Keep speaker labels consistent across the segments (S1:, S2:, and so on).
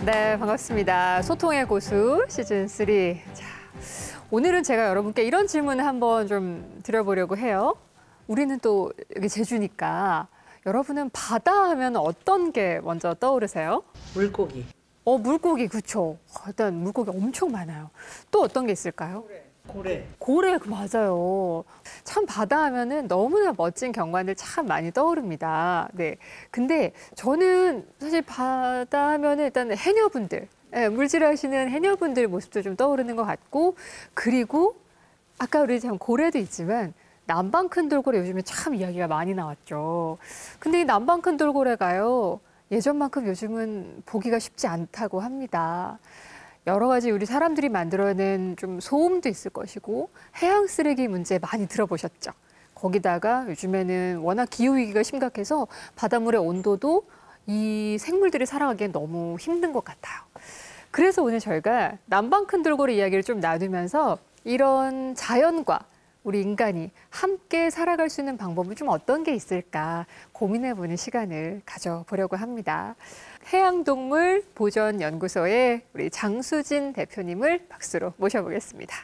S1: 네, 반갑습니다. 소통의 고수 시즌3. 자, 오늘은 제가 여러분께 이런 질문을 한번 좀 드려보려고 해요. 우리는 또 여기 제주니까 여러분은 바다 하면 어떤 게 먼저 떠오르세요?
S2: 물고기.
S1: 물고기, 그쵸. 일단 물고기 엄청 많아요. 또 어떤 게 있을까요? 고래, 맞아요. 참 바다 하면은 너무나 멋진 경관들 참 많이 떠오릅니다. 네. 근데 저는 사실 바다 하면은 일단 해녀분들, 물질하시는 해녀분들 모습도 좀 떠오르는 것 같고, 그리고 아까 우리 참 고래도 있지만 남방 큰 돌고래 요즘에 참 이야기가 많이 나왔죠. 근데 이 남방 큰 돌고래가요, 예전만큼 요즘은 보기가 쉽지 않다고 합니다. 여러 가지 우리 사람들이 만들어낸 좀 소음도 있을 것이고 해양 쓰레기 문제 많이 들어보셨죠. 거기다가 요즘에는 워낙 기후위기가 심각해서 바닷물의 온도도 이 생물들이 살아가기엔 너무 힘든 것 같아요. 그래서 오늘 저희가 남방 큰 돌고래 이야기를 좀 나누면서 이런 자연과 우리 인간이 함께 살아갈 수 있는 방법은 좀 어떤 게 있을까 고민해보는 시간을 가져보려고 합니다. 해양동물보전연구소의 우리 장수진 대표님을 박수로 모셔보겠습니다.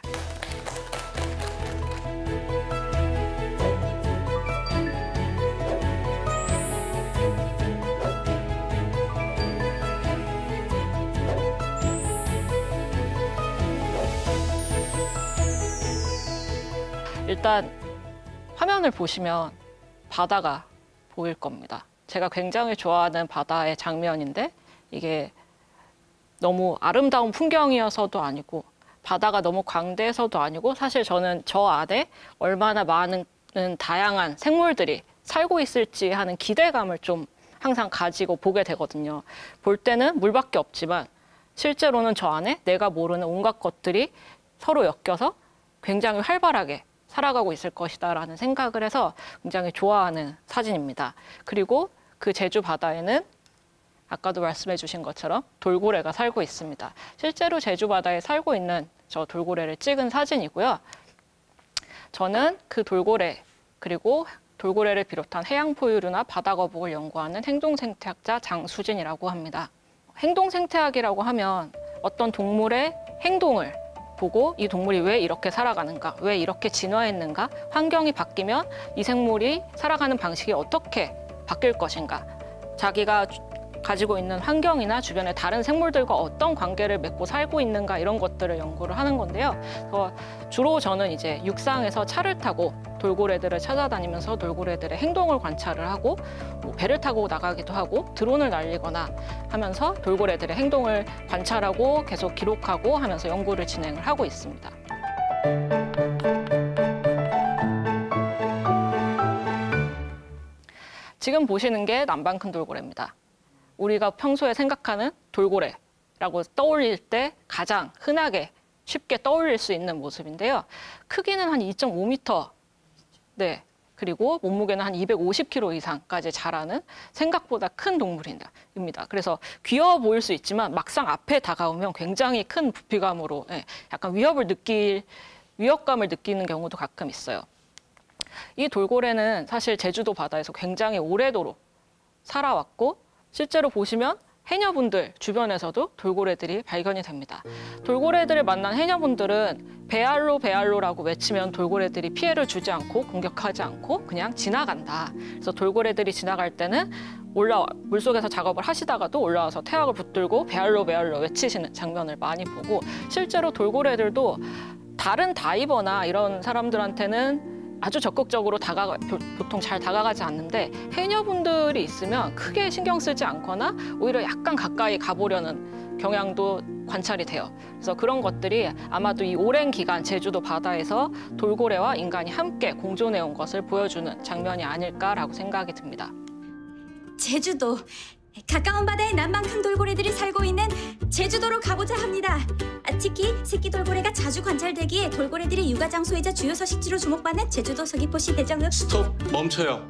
S3: 일단 화면을 보시면 바다가 보일 겁니다. 제가 굉장히 좋아하는 바다의 장면인데 이게 너무 아름다운 풍경이어서도 아니고 바다가 너무 광대해서도 아니고 사실 저는 저 안에 얼마나 많은 다양한 생물들이 살고 있을지 하는 기대감을 좀 항상 가지고 보게 되거든요. 볼 때는 물밖에 없지만 실제로는 저 안에 내가 모르는 온갖 것들이 서로 엮여서 굉장히 활발하게 살아가고 있을 것이다라는 생각을 해서 굉장히 좋아하는 사진입니다. 그리고 그 제주 바다에는 아까도 말씀해 주신 것처럼 돌고래가 살고 있습니다. 실제로 제주 바다에 살고 있는 저 돌고래를 찍은 사진이고요. 저는 그 돌고래 그리고 돌고래를 비롯한 해양 포유류나 바다 거북을 연구하는 행동생태학자 장수진이라고 합니다. 행동생태학이라고 하면 어떤 동물의 행동을 보고 이 동물이 왜 이렇게 살아가는가, 왜 이렇게 진화했는가, 환경이 바뀌면 이 생물이 살아가는 방식이 어떻게 바뀔 것인가, 자기가 가지고 있는 환경이나 주변의 다른 생물들과 어떤 관계를 맺고 살고 있는가 이런 것들을 연구를 하는 건데요. 그래서 주로 저는 이제 육상에서 차를 타고 돌고래들을 찾아다니면서 돌고래들의 행동을 관찰을 하고 배를 타고 나가기도 하고 드론을 날리거나 하면서 돌고래들의 행동을 관찰하고 계속 기록하고 하면서 연구를 진행을 하고 있습니다. 지금 보시는 게 남방 큰 돌고래입니다. 우리가 평소에 생각하는 돌고래라고 떠올릴 때 가장 흔하게 쉽게 떠올릴 수 있는 모습인데요. 크기는 한 2.5m, 네, 그리고 몸무게는 한 250kg 이상까지 자라는 생각보다 큰 동물입니다. 그래서 귀여워 보일 수 있지만 막상 앞에 다가오면 굉장히 큰 부피감으로 약간 위협감을 느끼는 경우도 가끔 있어요. 이 돌고래는 사실 제주도 바다에서 굉장히 오래도록 살아왔고 실제로 보시면 해녀분들 주변에서도 돌고래들이 발견이 됩니다. 돌고래들을 만난 해녀분들은 배알로라고 외치면 돌고래들이 피해를 주지 않고 공격하지 않고 그냥 지나간다. 그래서 돌고래들이 지나갈 때는 물속에서 작업을 하시다가도 올라와서 태학을 붙들고 배알로 외치시는 장면을 많이 보고 실제로 돌고래들도 다른 다이버나 이런 사람들한테는 아주 적극적으로 보통 잘 다가가지 않는데 해녀분들이 있으면 크게 신경 쓰지 않거나 오히려 약간 가까이 가보려는 경향도 관찰이 돼요. 그래서 그런 것들이 아마도 이 오랜 기간 제주도 바다에서 돌고래와 인간이 함께 공존해 온 것을 보여주는 장면이 아닐까라고 생각이 듭니다.
S4: 제주도, 가까운 바다에 남방 큰 돌고래들이 살고 있는 제주도로 가보자 합니다. 특히 새끼 돌고래가 자주 관찰되기에 돌고래들의 육아 장소이자 주요 서식지로 주목받는 제주도 서귀포시 대정읍.
S5: 스톱! 멈춰요.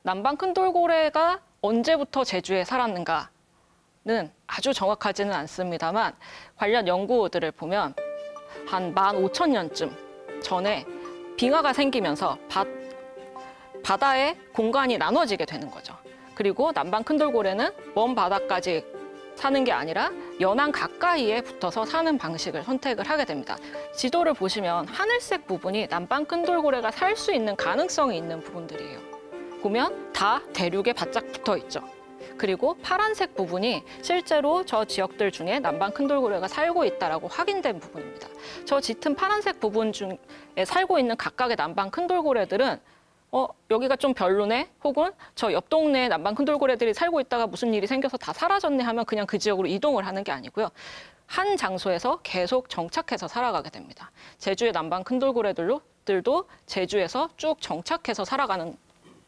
S3: 남방 큰 돌고래가 언제부터 제주에 살았는가는 아주 정확하지는 않습니다만 관련 연구들을 보면 한 15,000년쯤 전에 빙하가 생기면서 바다의 공간이 나눠지게 되는 거죠. 그리고 남방 큰 돌고래는 먼 바다까지 사는 게 아니라 연안 가까이에 붙어서 사는 방식을 선택을 하게 됩니다. 지도를 보시면 하늘색 부분이 남방 큰돌고래가 살 수 있는 가능성이 있는 부분들이에요. 보면 다 대륙에 바짝 붙어 있죠. 그리고 파란색 부분이 실제로 저 지역들 중에 남방 큰돌고래가 살고 있다라고 확인된 부분입니다. 저 짙은 파란색 부분 중에 살고 있는 각각의 남방 큰돌고래들은 여기가 좀 별로네, 혹은 저 옆 동네에 남방 큰돌고래들이 살고 있다가 무슨 일이 생겨서 다 사라졌네 하면 그냥 그 지역으로 이동을 하는 게 아니고요. 한 장소에서 계속 정착해서 살아가게 됩니다. 제주의 남방 큰돌고래들도 제주에서 쭉 정착해서 살아가는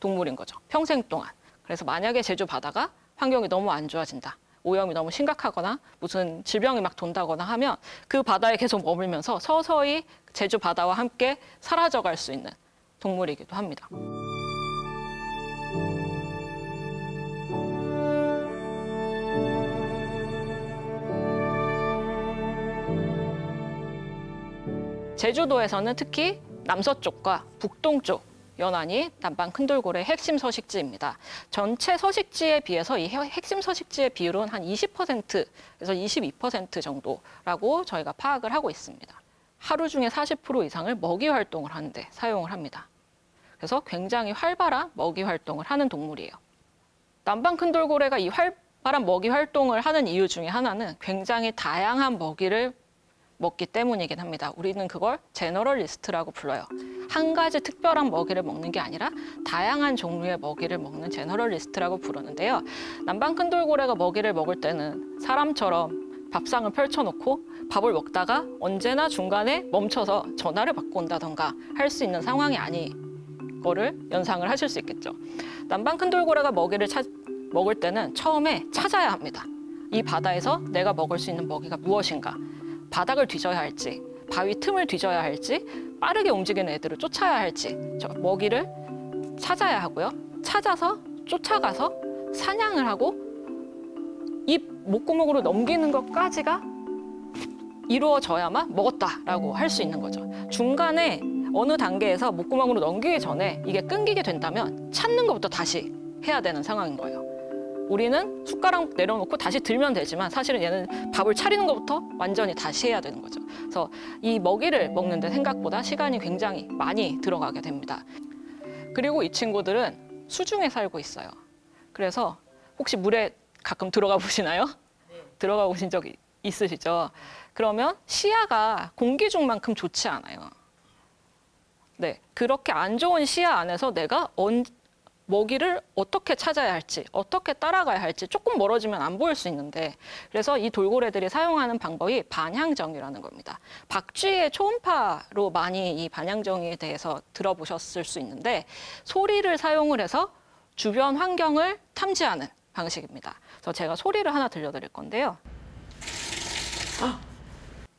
S3: 동물인 거죠. 평생 동안. 그래서 만약에 제주 바다가 환경이 너무 안 좋아진다, 오염이 너무 심각하거나 무슨 질병이 막 돈다거나 하면 그 바다에 계속 머물면서 서서히 제주 바다와 함께 사라져갈 수 있는 동물이기도 합니다. 제주도에서는 특히 남서쪽과 북동쪽 연안이 남방 큰돌고래의 핵심 서식지입니다. 전체 서식지에 비해서 이 핵심 서식지의 비율은 한 20%에서 22% 정도라고 저희가 파악을 하고 있습니다. 하루 중에 40% 이상을 먹이 활동을 하는데 사용을 합니다. 그래서 굉장히 활발한 먹이 활동을 하는 동물이에요. 남방 큰돌고래가 이 활발한 먹이 활동을 하는 이유 중에 하나는 굉장히 다양한 먹이를 먹기 때문이긴 합니다. 우리는 그걸 제너럴리스트라고 불러요. 한 가지 특별한 먹이를 먹는 게 아니라 다양한 종류의 먹이를 먹는 제너럴리스트라고 부르는데요. 남방 큰돌고래가 먹이를 먹을 때는 사람처럼 밥상을 펼쳐놓고 밥을 먹다가 언제나 중간에 멈춰서 전화를 받고 온다던가 할 수 있는 상황이 아닌 거를 연상을 하실 수 있겠죠. 남방 큰돌고래가 먹이를 먹을 때는 처음에 찾아야 합니다. 이 바다에서 내가 먹을 수 있는 먹이가 무엇인가? 바닥을 뒤져야 할지, 바위 틈을 뒤져야 할지, 빠르게 움직이는 애들을 쫓아야 할지, 저 먹이를 찾아야 하고요. 찾아서 쫓아가서 사냥을 하고 입 목구멍으로 넘기는 것까지가 이루어져야만 먹었다라고 할 수 있는 거죠. 중간에 어느 단계에서 목구멍으로 넘기기 전에 이게 끊기게 된다면 찾는 것부터 다시 해야 되는 상황인 거예요. 우리는 숟가락 내려놓고 다시 들면 되지만 사실은 얘는 밥을 차리는 것부터 완전히 다시 해야 되는 거죠. 그래서 이 먹이를 먹는데 생각보다 시간이 굉장히 많이 들어가게 됩니다. 그리고 이 친구들은 수중에 살고 있어요. 그래서 혹시 물에 가끔 들어가 보시나요? 네. 들어가 보신 적 있으시죠? 그러면 시야가 공기 중만큼 좋지 않아요. 네, 그렇게 안 좋은 시야 안에서 내가 먹이를 어떻게 찾아야 할지, 어떻게 따라가야 할지 조금 멀어지면 안 보일 수 있는데, 그래서 이 돌고래들이 사용하는 방법이 반향정이라는 겁니다. 박쥐의 초음파로 많이 이 반향정에 대해서 들어보셨을 수 있는데, 소리를 사용을 해서 주변 환경을 탐지하는 방식입니다. 그래서 제가 소리를 하나 들려드릴 건데요.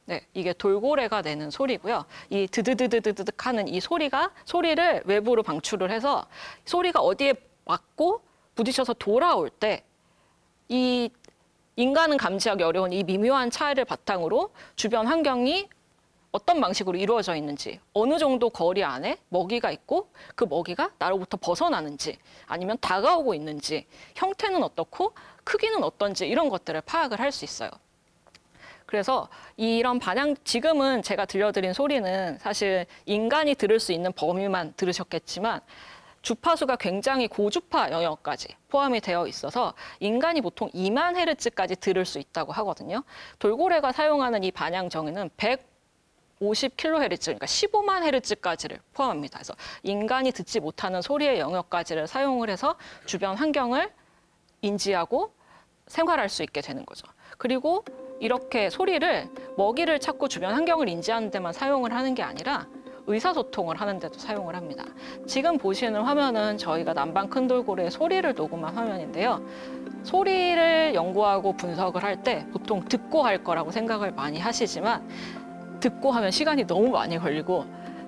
S3: 네, 이게 돌고래가 내는 소리고요. 이 드드드드드득 하는 이 소리를 외부로 방출을 해서 소리가 어디에 맞고 부딪혀서 돌아올 때 이 인간은 감지하기 어려운 이 미묘한 차이를 바탕으로 주변 환경이 어떤 방식으로 이루어져 있는지, 어느 정도 거리 안에 먹이가 있고 그 먹이가 나로부터 벗어나는지 아니면 다가오고 있는지, 형태는 어떻고 크기는 어떤지 이런 것들을 파악을 할 수 있어요. 그래서 이런 지금은 제가 들려드린 소리는 사실 인간이 들을 수 있는 범위만 들으셨겠지만 주파수가 굉장히 고주파 영역까지 포함이 되어 있어서 인간이 보통 2만 헤르츠까지 들을 수 있다고 하거든요. 돌고래가 사용하는 이 반향정에는 150kHz, 그러니까 15만 헤르츠까지를 포함합니다. 그래서 인간이 듣지 못하는 소리의 영역까지를 사용을 해서 주변 환경을 인지하고 생활할 수 있게 되는 거죠. 그리고 이렇게 소리를 먹이를 찾고 주변 환경을 인지하는 데만 사용을 하는 게 아니라 의사소통을 하는 데도 사용을 합니다. 지금 보시는 화면은 저희가 남방 큰돌고래의 소리를 녹음한 화면인데요. 소리를 연구하고 분석을 할 때 보통 듣고 할 거라고 생각을 많이 하시지만 듣고 하면 시간이 너무 많이 걸리고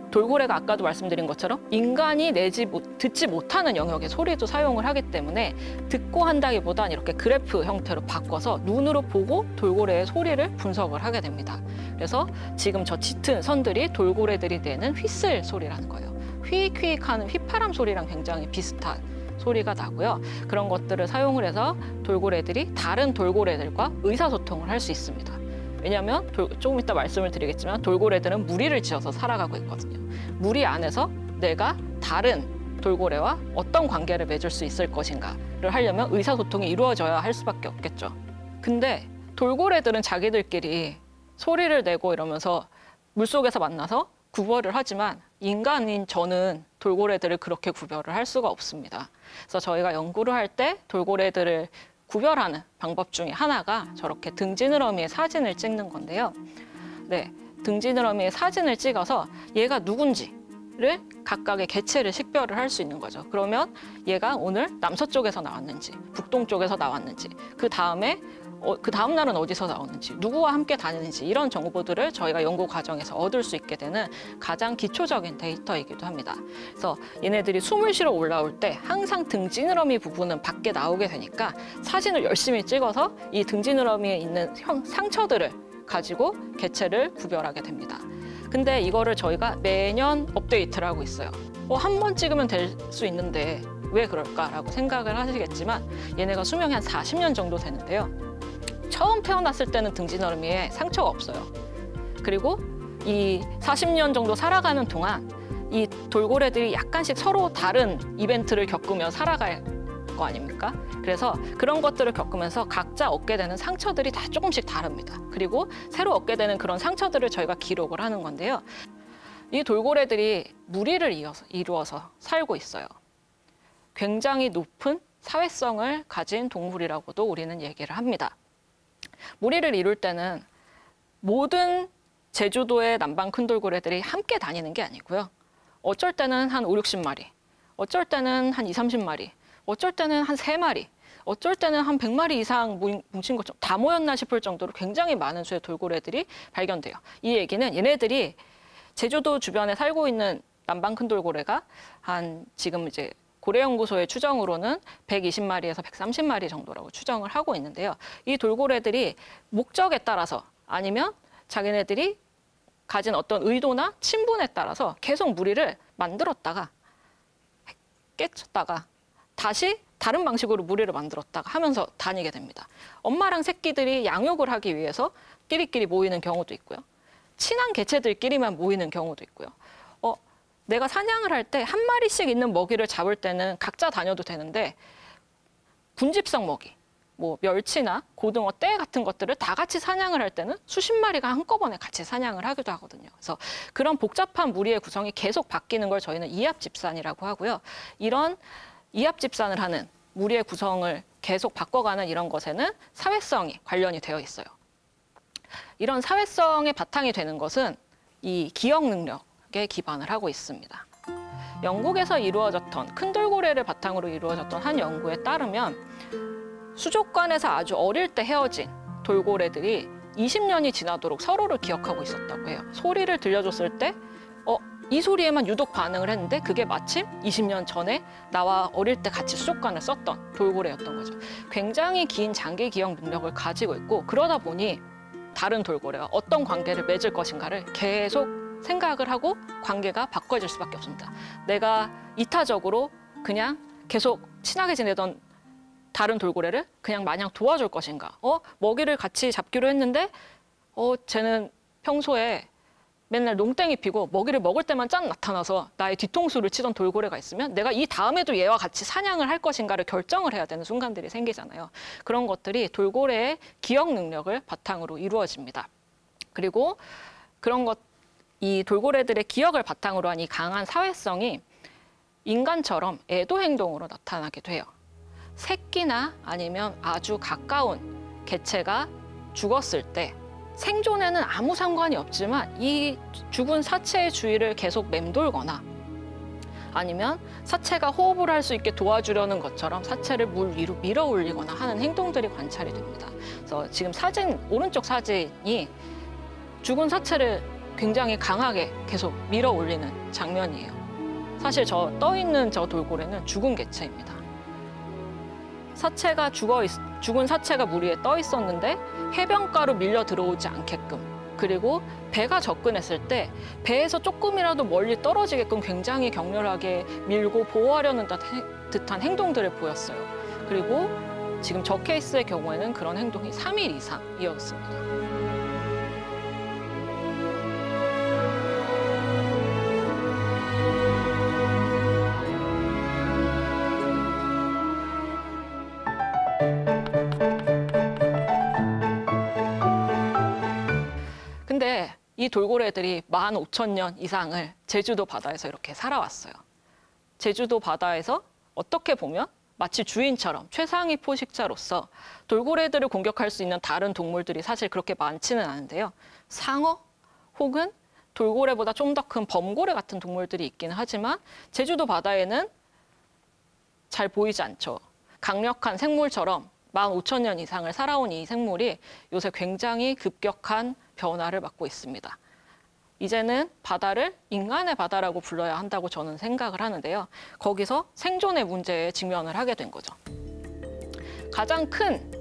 S3: 돌고래가 아까도 말씀드린 것처럼 인간이 듣지 못하는 영역의 소리도 사용을 하기 때문에 듣고 한다기보단 이렇게 그래프 형태로 바꿔서 눈으로 보고 돌고래의 소리를 분석을 하게 됩니다. 그래서 지금 저 짙은 선들이 돌고래들이 내는 휘슬 소리라는 거예요. 휘익휘익하는 휘파람 소리랑 굉장히 비슷한 소리가 나고요. 그런 것들을 사용을 해서 돌고래들이 다른 돌고래들과 의사소통을 할 수 있습니다. 왜냐하면 조금 이따 말씀을 드리겠지만 돌고래들은 무리를 지어서 살아가고 있거든요. 무리 안에서 내가 다른 돌고래와 어떤 관계를 맺을 수 있을 것인가를 하려면 의사소통이 이루어져야 할 수밖에 없겠죠. 근데 돌고래들은 자기들끼리 소리를 내고 이러면서 물속에서 만나서 구별을 하지만 인간인 저는 돌고래들을 그렇게 구별을 할 수가 없습니다. 그래서 저희가 연구를 할 때 돌고래들을 구별하는 방법 중에 하나가 저렇게 등지느러미의 사진을 찍는 건데요. 네, 등지느러미의 사진을 찍어서 얘가 누군지를 각각의 개체를 식별을 할 수 있는 거죠. 그러면 얘가 오늘 남서쪽에서 나왔는지, 북동쪽에서 나왔는지, 그 다음 날은 어디서 나왔는지, 누구와 함께 다니는지 이런 정보들을 저희가 연구 과정에서 얻을 수 있게 되는 가장 기초적인 데이터이기도 합니다. 그래서 얘네들이 숨을 쉬러 올라올 때 항상 등지느러미 부분은 밖에 나오게 되니까 사진을 열심히 찍어서 이 등지느러미에 있는 상처들을 가지고 개체를 구별하게 됩니다. 근데 이거를 저희가 매년 업데이트를 하고 있어요. 한 번 찍으면 될 수 있는데 왜 그럴까라고 생각을 하시겠지만 얘네가 수명이 한 40년 정도 되는데요. 처음 태어났을 때는 등지느러미에 상처가 없어요. 그리고 이 40년 정도 살아가는 동안 이 돌고래들이 약간씩 서로 다른 이벤트를 겪으며 살아갈 거 아닙니까? 그래서 그런 것들을 겪으면서 각자 얻게 되는 상처들이 다 조금씩 다릅니다. 그리고 새로 얻게 되는 그런 상처들을 저희가 기록을 하는 건데요. 이 돌고래들이 무리를 이루어서 살고 있어요. 굉장히 높은 사회성을 가진 동물이라고도 우리는 얘기를 합니다. 무리를 이룰 때는 모든 제주도의 남방 큰돌고래들이 함께 다니는 게 아니고요. 어쩔 때는 한 5, 60마리, 어쩔 때는 한 2, 30마리, 어쩔 때는 한 3마리, 어쩔 때는 한 100마리 이상 뭉친 것처럼 다 모였나 싶을 정도로 굉장히 많은 수의 돌고래들이 발견돼요. 이 얘기는 얘네들이 제주도 주변에 살고 있는 남방 큰돌고래가 한 지금 이제 고래연구소의 추정으로는 120마리에서 130마리 정도라고 추정을 하고 있는데요. 이 돌고래들이 목적에 따라서 아니면 자기네들이 가진 어떤 의도나 친분에 따라서 계속 무리를 만들었다가 깨쳤다가 다시 다른 방식으로 무리를 만들었다가 하면서 다니게 됩니다. 엄마랑 새끼들이 양육을 하기 위해서 끼리끼리 모이는 경우도 있고요. 친한 개체들끼리만 모이는 경우도 있고요. 내가 사냥을 할 때 한 마리씩 있는 먹이를 잡을 때는 각자 다녀도 되는데 군집성 먹이, 뭐 멸치나 고등어, 떼 같은 것들을 다 같이 사냥을 할 때는 수십 마리가 한꺼번에 같이 사냥을 하기도 하거든요. 그래서 그런 복잡한 무리의 구성이 계속 바뀌는 걸 저희는 이합집산이라고 하고요. 이런 이합집산을 하는 무리의 구성을 계속 바꿔가는 이런 것에는 사회성이 관련이 되어 있어요. 이런 사회성의 바탕이 되는 것은 이 기억 능력에 기반을 하고 있습니다. 영국에서 이루어졌던 큰 돌고래를 바탕으로 이루어졌던 한 연구에 따르면 수족관에서 아주 어릴 때 헤어진 돌고래들이 20년이 지나도록 서로를 기억하고 있었다고 해요. 소리를 들려줬을 때 이 소리에만 유독 반응을 했는데 그게 마침 20년 전에 나와 어릴 때 같이 수족관을 썼던 돌고래였던 거죠. 굉장히 긴 장기 기억 능력을 가지고 있고 그러다 보니 다른 돌고래와 어떤 관계를 맺을 것인가를 계속 생각을 하고 관계가 바꿔질 수밖에 없습니다. 내가 이타적으로 그냥 계속 친하게 지내던 다른 돌고래를 그냥 마냥 도와줄 것인가? 먹이를 같이 잡기로 했는데 쟤는 평소에 맨날 농땡이 피고 먹이를 먹을 때만 짠 나타나서 나의 뒤통수를 치던 돌고래가 있으면 내가 이 다음에도 얘와 같이 사냥을 할 것인가를 결정을 해야 되는 순간들이 생기잖아요. 그런 것들이 돌고래의 기억 능력을 바탕으로 이루어집니다. 그리고 이 돌고래들의 기억을 바탕으로 한 이 강한 사회성이 인간처럼 애도 행동으로 나타나기도 해요. 새끼나 아니면 아주 가까운 개체가 죽었을 때 생존에는 아무 상관이 없지만 이 죽은 사체의 주위를 계속 맴돌거나 아니면 사체가 호흡을 할 수 있게 도와주려는 것처럼 사체를 물 위로 밀어 올리거나 하는 행동들이 관찰이 됩니다. 그래서 지금 오른쪽 사진이 죽은 사체를 굉장히 강하게 계속 밀어 올리는 장면이에요. 사실 떠 있는 저 돌고래는 죽은 개체입니다. 죽은 사체가 물 위에 떠 있었는데 해변가로 밀려 들어오지 않게끔 그리고 배가 접근했을 때 배에서 조금이라도 멀리 떨어지게끔 굉장히 격렬하게 밀고 보호하려는 듯한 행동들을 보였어요. 그리고 지금 저 케이스의 경우에는 그런 행동이 3일 이상이었습니다. 근데 이 돌고래들이 15,000년 이상을 제주도 바다에서 이렇게 살아왔어요. 제주도 바다에서 어떻게 보면 마치 주인처럼 최상위 포식자로서 돌고래들을 공격할 수 있는 다른 동물들이 사실 그렇게 많지는 않은데요. 상어 혹은 돌고래보다 좀 더 큰 범고래 같은 동물들이 있기는 하지만 제주도 바다에는 잘 보이지 않죠. 강력한 생물처럼 15,000년 이상을 살아온 이 생물이 요새 굉장히 급격한 변화를 맞고 있습니다. 이제는 바다를 인간의 바다라고 불러야 한다고 저는 생각을 하는데요. 거기서 생존의 문제에 직면을 하게 된 거죠. 가장 큰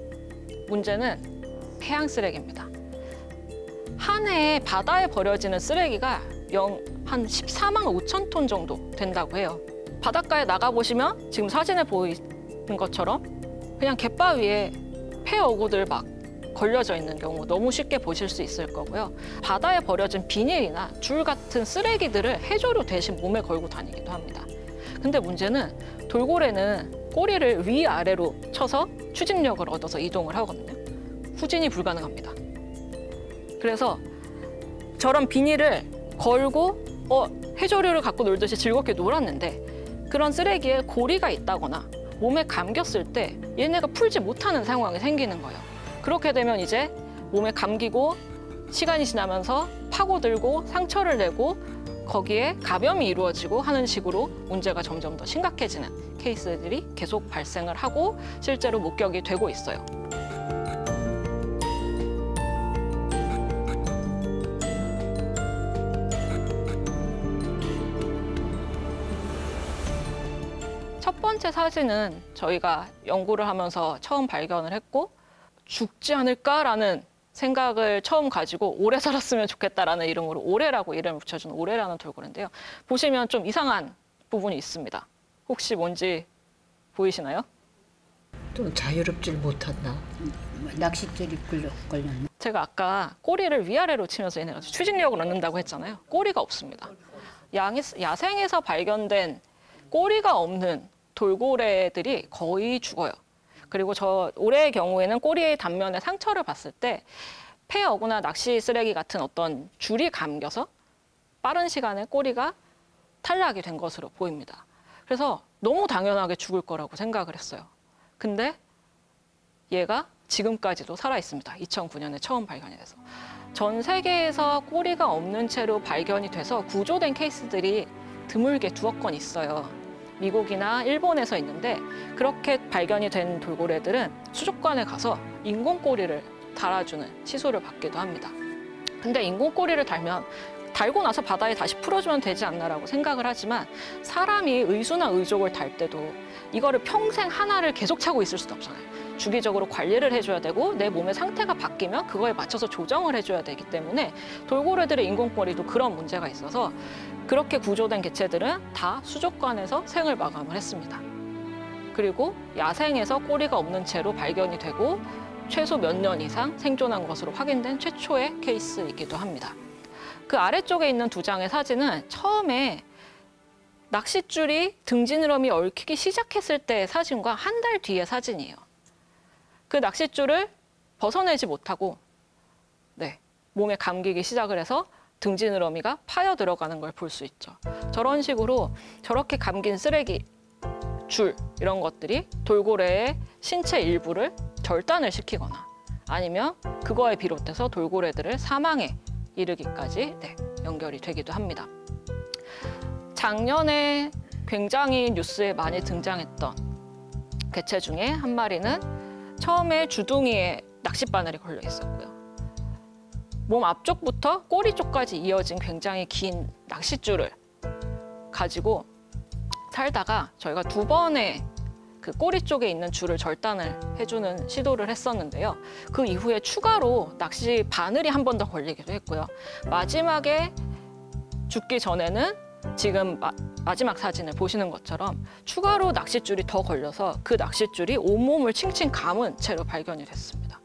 S3: 문제는 해양 쓰레기입니다. 한 해에 바다에 버려지는 쓰레기가 한 14만 5천 톤 정도 된다고 해요. 바닷가에 나가보시면 지금 사진에 보이는 것처럼 그냥 갯바위에 폐어구들 막 걸려져 있는 경우 너무 쉽게 보실 수 있을 거고요. 바다에 버려진 비닐이나 줄 같은 쓰레기들을 해조류 대신 몸에 걸고 다니기도 합니다. 근데 문제는 돌고래는 꼬리를 위아래로 쳐서 추진력을 얻어서 이동을 하거든요. 후진이 불가능합니다. 그래서 저런 비닐을 걸고 해조류를 갖고 놀듯이 즐겁게 놀았는데 그런 쓰레기에 고리가 있다거나 몸에 감겼을 때 얘네가 풀지 못하는 상황이 생기는 거예요. 그렇게 되면 이제 몸에 감기고 시간이 지나면서 파고들고 상처를 내고 거기에 감염이 이루어지고 하는 식으로 문제가 점점 더 심각해지는 케이스들이 계속 발생을 하고 실제로 목격이 되고 있어요. 첫 번째 사진은 저희가 연구를 하면서 처음 발견을 했고 죽지 않을까라는 생각을 처음 가지고 오래 살았으면 좋겠다라는 이름으로 오래라고 이름을 붙여준 오래라는 돌고래인데요. 보시면 좀 이상한 부분이 있습니다. 혹시 뭔지 보이시나요?
S2: 또 자유롭질 못한다. 낚싯줄이 걸렸나?
S3: 제가 아까 꼬리를 위아래로 치면서 얘네가 추진력을 얻는다고 했잖아요. 꼬리가 없습니다. 야생에서 발견된 꼬리가 없는 돌고래들이 거의 죽어요. 그리고 저 올해의 경우에는 꼬리의 단면에 상처를 봤을 때 폐어구나 낚시 쓰레기 같은 어떤 줄이 감겨서 빠른 시간에 꼬리가 탈락이 된 것으로 보입니다. 그래서 너무 당연하게 죽을 거라고 생각을 했어요. 근데 얘가 지금까지도 살아있습니다. 2009년에 처음 발견이 돼서. 전 세계에서 꼬리가 없는 채로 발견이 돼서 구조된 케이스들이 드물게 2억 건 있어요. 미국이나 일본에서 있는데 그렇게 발견이 된 돌고래들은 수족관에 가서 인공꼬리를 달아주는 시술을 받기도 합니다. 근데 인공꼬리를 달고 나서 바다에 다시 풀어주면 되지 않나라고 생각을 하지만 사람이 의수나 의족을 달 때도 이거를 평생 하나를 계속 차고 있을 수도 없잖아요. 주기적으로 관리를 해줘야 되고 내 몸의 상태가 바뀌면 그거에 맞춰서 조정을 해줘야 되기 때문에 돌고래들의 인공꼬리도 그런 문제가 있어서 그렇게 구조된 개체들은 다 수족관에서 생을 마감을 했습니다. 그리고 야생에서 꼬리가 없는 채로 발견이 되고 최소 몇 년 이상 생존한 것으로 확인된 최초의 케이스이기도 합니다. 그 아래쪽에 있는 2장의 사진은 처음에 낚싯줄이 등지느러미 얽히기 시작했을 때의 사진과 한 달 뒤의 사진이에요. 그 낚싯줄을 벗어내지 못하고 몸에 감기기 시작을 해서 등지느러미가 파여 들어가는 걸 볼 수 있죠. 저런 식으로 저렇게 감긴 쓰레기, 줄 이런 것들이 돌고래의 신체 일부를 절단을 시키거나 아니면 그거에 비롯해서 돌고래들을 사망에 이르기까지 연결이 되기도 합니다. 작년에 굉장히 뉴스에 많이 등장했던 개체 중에 한 마리는 처음에 주둥이에 낚싯바늘이 걸려 있었고요. 몸 앞쪽부터 꼬리 쪽까지 이어진 굉장히 긴 낚싯줄을 가지고 살다가 저희가 2번의 그 꼬리 쪽에 있는 줄을 절단을 해주는 시도를 했었는데요. 그 이후에 추가로 낚시 바늘이 한 번 더 걸리기도 했고요. 마지막에 죽기 전에는 지금 마지막 사진을 보시는 것처럼 추가로 낚싯줄이 더 걸려서 그 낚싯줄이 온몸을 칭칭 감은 채로 발견이 됐습니다.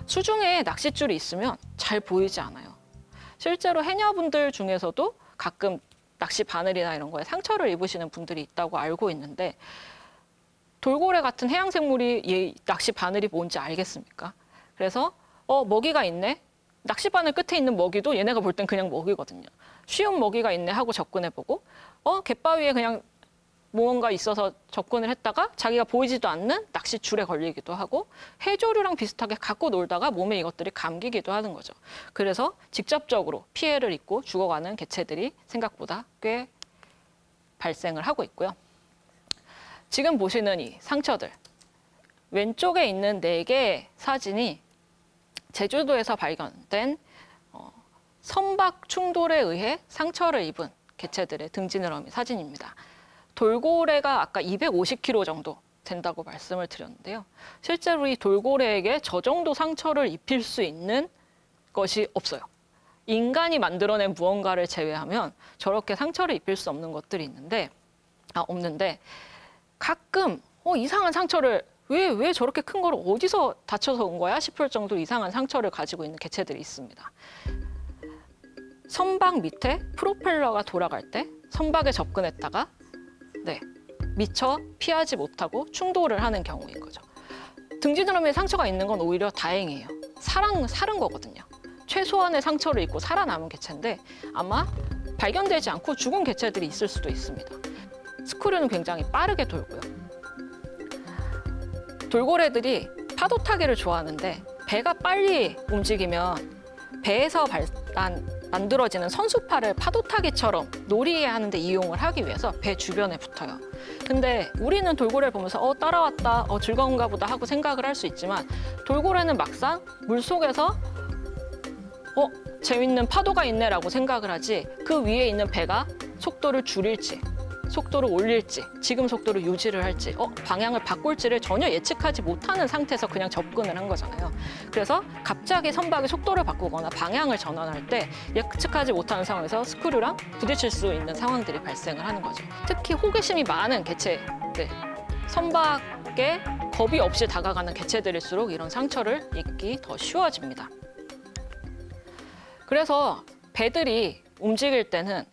S3: 수중에 낚싯줄이 있으면 잘 보이지 않아요. 실제로 해녀분들 중에서도 가끔 낚시 바늘이나 이런 거에 상처를 입으시는 분들이 있다고 알고 있는데 돌고래 같은 해양생물이 이 낚시 바늘이 뭔지 알겠습니까? 그래서 먹이가 있네? 낚시 바늘 끝에 있는 먹이도 얘네가 볼 땐 그냥 먹이거든요. 쉬운 먹이가 있네 하고 접근해보고 갯바위에 그냥 무언가 있어서 접근을 했다가 자기가 보이지도 않는 낚싯줄에 걸리기도 하고 해조류랑 비슷하게 갖고 놀다가 몸에 이것들이 감기기도 하는 거죠. 그래서 직접적으로 피해를 입고 죽어가는 개체들이 생각보다 꽤 발생을 하고 있고요. 지금 보시는 이 상처들, 왼쪽에 있는 4개의 사진이 제주도에서 발견된 선박 충돌에 의해 상처를 입은 개체들의 등지느러미 사진입니다. 돌고래가 아까 250kg 정도 된다고 말씀을 드렸는데요. 실제로 이 돌고래에게 저 정도 상처를 입힐 수 있는 것이 없어요. 인간이 만들어낸 무언가를 제외하면 저렇게 상처를 입힐 수 없는 것들이 없는데 가끔 이상한 상처를 왜 저렇게 큰 걸 어디서 다쳐서 온 거야 싶을 정도로 이상한 상처를 가지고 있는 개체들이 있습니다. 선박 밑에 프로펠러가 돌아갈 때 선박에 접근했다가 미처 피하지 못하고 충돌을 하는 경우인 거죠. 등지느러미에 상처가 있는 건 오히려 다행이에요. 살은 거거든요. 최소한의 상처를 입고 살아남은 개체인데 아마 발견되지 않고 죽은 개체들이 있을 수도 있습니다. 스크류는 굉장히 빠르게 돌고요. 돌고래들이 파도 타기를 좋아하는데 배가 빨리 움직이면 배에서 만들어지는 선수파를 파도 타기처럼 놀이하는데 이용을 하기 위해서 배 주변에 붙어요. 근데 우리는 돌고래를 보면서 따라왔다, 즐거운가 보다 하고 생각을 할 수 있지만 돌고래는 막상 물속에서 재밌는 파도가 있네라고 생각을 하지 그 위에 있는 배가 속도를 줄일지 속도를 올릴지 지금 속도를 유지를 할지 방향을 바꿀지를 전혀 예측하지 못하는 상태에서 그냥 접근을 한 거잖아요. 그래서 갑자기 선박이 속도를 바꾸거나 방향을 전환할 때 예측하지 못하는 상황에서 스크류랑 부딪힐 수 있는 상황들이 발생을 하는 거죠. 특히 호기심이 많은 개체들, 선박에 겁이 없이 다가가는 개체들일수록 이런 상처를 입기 더 쉬워집니다. 그래서 배들이 움직일 때는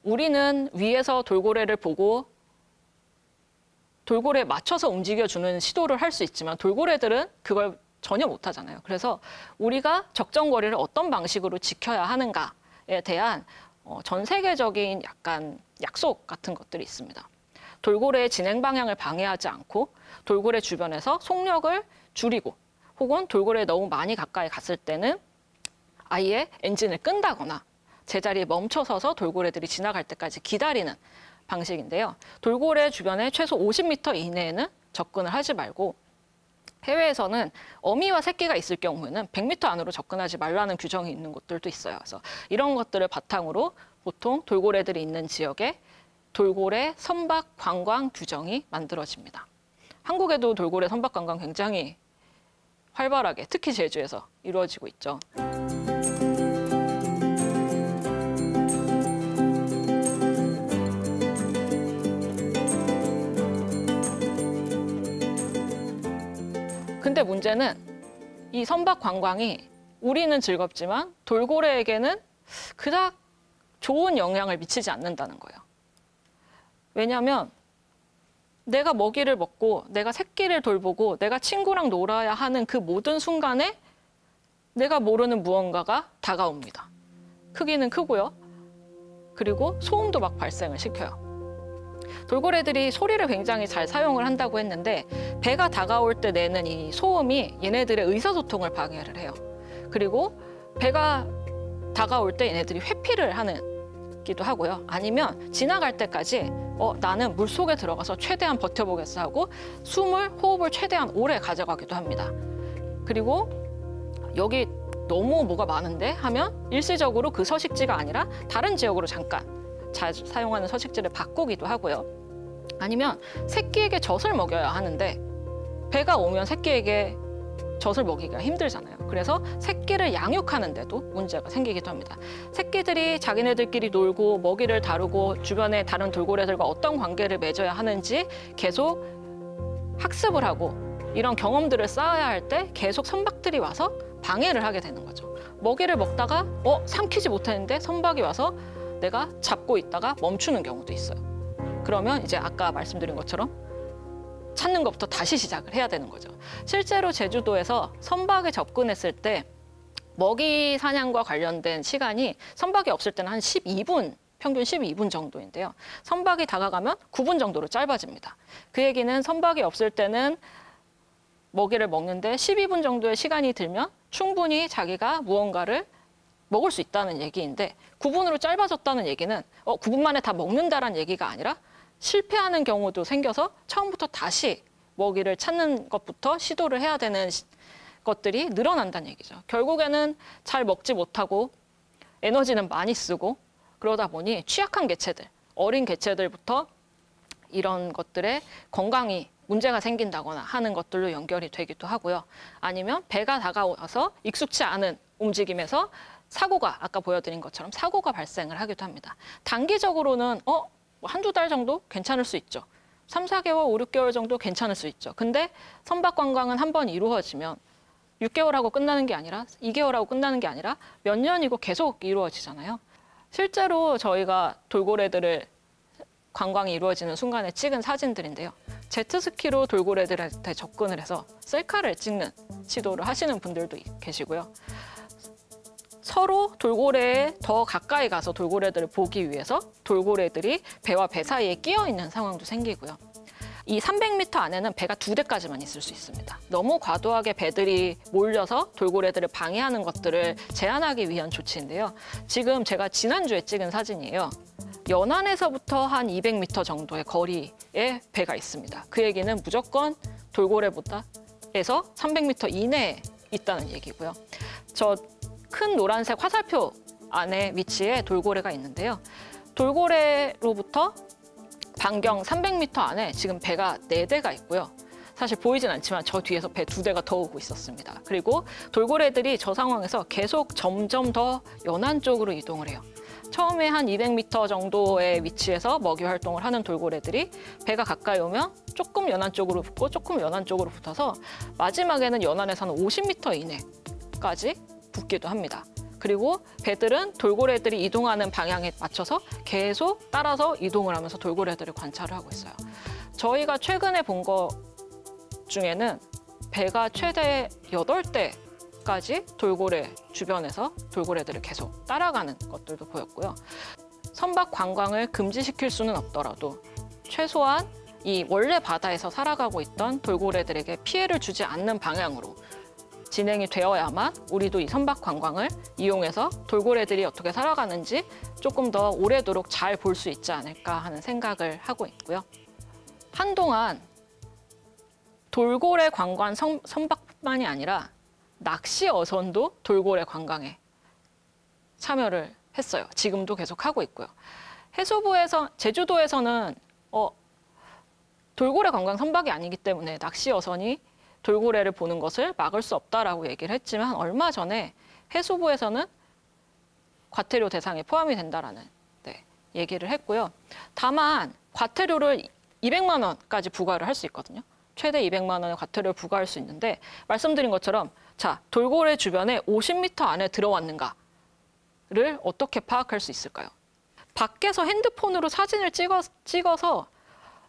S3: 우리는 위에서 돌고래를 보고 돌고래에 맞춰서 움직여주는 시도를 할 수 있지만 돌고래들은 그걸 전혀 못하잖아요. 그래서 우리가 적정거리를 어떤 방식으로 지켜야 하는가에 대한 전 세계적인 약간 약속 같은 것들이 있습니다. 돌고래의 진행 방향을 방해하지 않고 돌고래 주변에서 속력을 줄이고 혹은 돌고래에 너무 많이 가까이 갔을 때는 아예 엔진을 끈다거나 제자리에 멈춰서서 돌고래들이 지나갈 때까지 기다리는 방식인데요. 돌고래 주변에 최소 50m 이내에는 접근을 하지 말고 해외에서는 어미와 새끼가 있을 경우에는 100m 안으로 접근하지 말라는 규정이 있는 곳들도 있어요. 그래서 이런 것들을 바탕으로 보통 돌고래들이 있는 지역에 돌고래 선박 관광 규정이 만들어집니다. 한국에도 돌고래 선박 관광 굉장히 활발하게 특히 제주에서 이루어지고 있죠. 근데 문제는 이 선박 관광이 우리는 즐겁지만 돌고래에게는 그닥 좋은 영향을 미치지 않는다는 거예요. 왜냐하면 내가 먹이를 먹고 내가 새끼를 돌보고 내가 친구랑 놀아야 하는 그 모든 순간에 내가 모르는 무언가가 다가옵니다. 크기는 크고요. 그리고 소음도 막 발생을 시켜요. 돌고래들이 소리를 굉장히 잘 사용을 한다고 했는데 배가 다가올 때 내는 이 소음이 얘네들의 의사소통을 방해를 해요. 그리고 배가 다가올 때 얘네들이 회피를 하기도 하고요. 아니면 지나갈 때까지 나는 물속에 들어가서 최대한 버텨보겠어 하고 호흡을 최대한 오래 가져가기도 합니다. 그리고 여기 너무 뭐가 많은데 하면 일시적으로 그 서식지가 아니라 다른 지역으로 잠깐 자주 사용하는 서식지를 바꾸기도 하고요. 아니면 새끼에게 젖을 먹여야 하는데 배가 오면 새끼에게 젖을 먹이기가 힘들잖아요. 그래서 새끼를 양육하는데도 문제가 생기기도 합니다. 새끼들이 자기네들끼리 놀고 먹이를 다루고 주변의 다른 돌고래들과 어떤 관계를 맺어야 하는지 계속 학습을 하고 이런 경험들을 쌓아야 할 때 계속 선박들이 와서 방해를 하게 되는 거죠. 먹이를 먹다가 삼키지 못했는데 선박이 와서 내가 잡고 있다가 멈추는 경우도 있어요. 그러면 이제 아까 말씀드린 것처럼 찾는 것부터 다시 시작을 해야 되는 거죠. 실제로 제주도에서 선박에 접근했을 때 먹이 사냥과 관련된 시간이 선박이 없을 때는 한 12분, 평균 12분 정도인데요. 선박이 다가가면 9분 정도로 짧아집니다. 그 얘기는 선박이 없을 때는 먹이를 먹는데 12분 정도의 시간이 들면 충분히 자기가 무언가를 먹을 수 있다는 얘기인데 9분으로 짧아졌다는 얘기는 9분 만에 다 먹는다라는 얘기가 아니라 실패하는 경우도 생겨서 처음부터 다시 먹이를 찾는 것부터 시도를 해야 되는 것들이 늘어난다는 얘기죠. 결국에는 잘 먹지 못하고 에너지는 많이 쓰고 그러다 보니 취약한 개체들, 어린 개체들부터 이런 것들에 건강이 문제가 생긴다거나 하는 것들로 연결이 되기도 하고요. 아니면 배가 다가와서 익숙치 않은 움직임에서 사고가 아까 보여드린 것처럼 사고가 발생을 하기도 합니다. 단기적으로는 한두 달 정도 괜찮을 수 있죠. 3, 4개월, 5, 6개월 정도 괜찮을 수 있죠. 근데 선박 관광은 한 번 이루어지면 6개월하고 끝나는 게 아니라 2개월하고 끝나는 게 아니라 몇 년이고 계속 이루어지잖아요. 실제로 저희가 돌고래들을 관광이 이루어지는 순간에 찍은 사진들인데요. 제트스키로 돌고래들한테 접근을 해서 셀카를 찍는 시도를 하시는 분들도 계시고요. 서로 돌고래에 더 가까이 가서 돌고래들을 보기 위해서 돌고래들이 배와 배 사이에 끼어 있는 상황도 생기고요. 이 300m 안에는 배가 2대까지만 있을 수 있습니다. 너무 과도하게 배들이 몰려서 돌고래들을 방해하는 것들을 제한하기 위한 조치인데요. 지금 제가 지난주에 찍은 사진이에요. 연안에서부터 한 200m 정도의 거리에 배가 있습니다. 그 얘기는 무조건 돌고래보다에서 300m 이내에 있다는 얘기고요. 저 큰 노란색 화살표 안에 위치에 돌고래가 있는데요. 돌고래로부터 반경 300m 안에 지금 배가 4대가 있고요. 사실 보이진 않지만 저 뒤에서 배 2대가 더 오고 있었습니다. 그리고 돌고래들이 저 상황에서 계속 점점 더 연안 쪽으로 이동을 해요. 처음에 한 200m 정도의 위치에서 먹이 활동을 하는 돌고래들이 배가 가까이 오면 조금 연안 쪽으로 붙고 조금 연안 쪽으로 붙어서 마지막에는 연안에서는 50m 이내까지 붙기도 합니다. 그리고 배들은 돌고래들이 이동하는 방향에 맞춰서 계속 따라서 이동을 하면서 돌고래들을 관찰을 하고 있어요. 저희가 최근에 본 것 중에는 배가 최대 8대까지 돌고래 주변에서 돌고래들을 계속 따라가는 것들도 보였고요. 선박 관광을 금지시킬 수는 없더라도 최소한 이 원래 바다에서 살아가고 있던 돌고래들에게 피해를 주지 않는 방향으로 진행이 되어야만 우리도 이 선박 관광을 이용해서 돌고래들이 어떻게 살아가는지 조금 더 오래도록 잘 볼 수 있지 않을까 하는 생각을 하고 있고요. 한동안 돌고래 관광 선박뿐만이 아니라 낚시 어선도 돌고래 관광에 참여를 했어요. 지금도 계속 하고 있고요. 해수부에서 제주도에서는 돌고래 관광 선박이 아니기 때문에 낚시 어선이 돌고래를 보는 것을 막을 수 없다라고 얘기를 했지만 얼마 전에 해수부에서는 과태료 대상에 포함이 된다라는 얘기를 했고요. 다만 과태료를 200만 원까지 부과를 할 수 있거든요. 최대 200만 원의 과태료를 부과할 수 있는데 말씀드린 것처럼 자, 돌고래 주변에 50m 안에 들어왔는가를 어떻게 파악할 수 있을까요? 밖에서 핸드폰으로 사진을 찍어서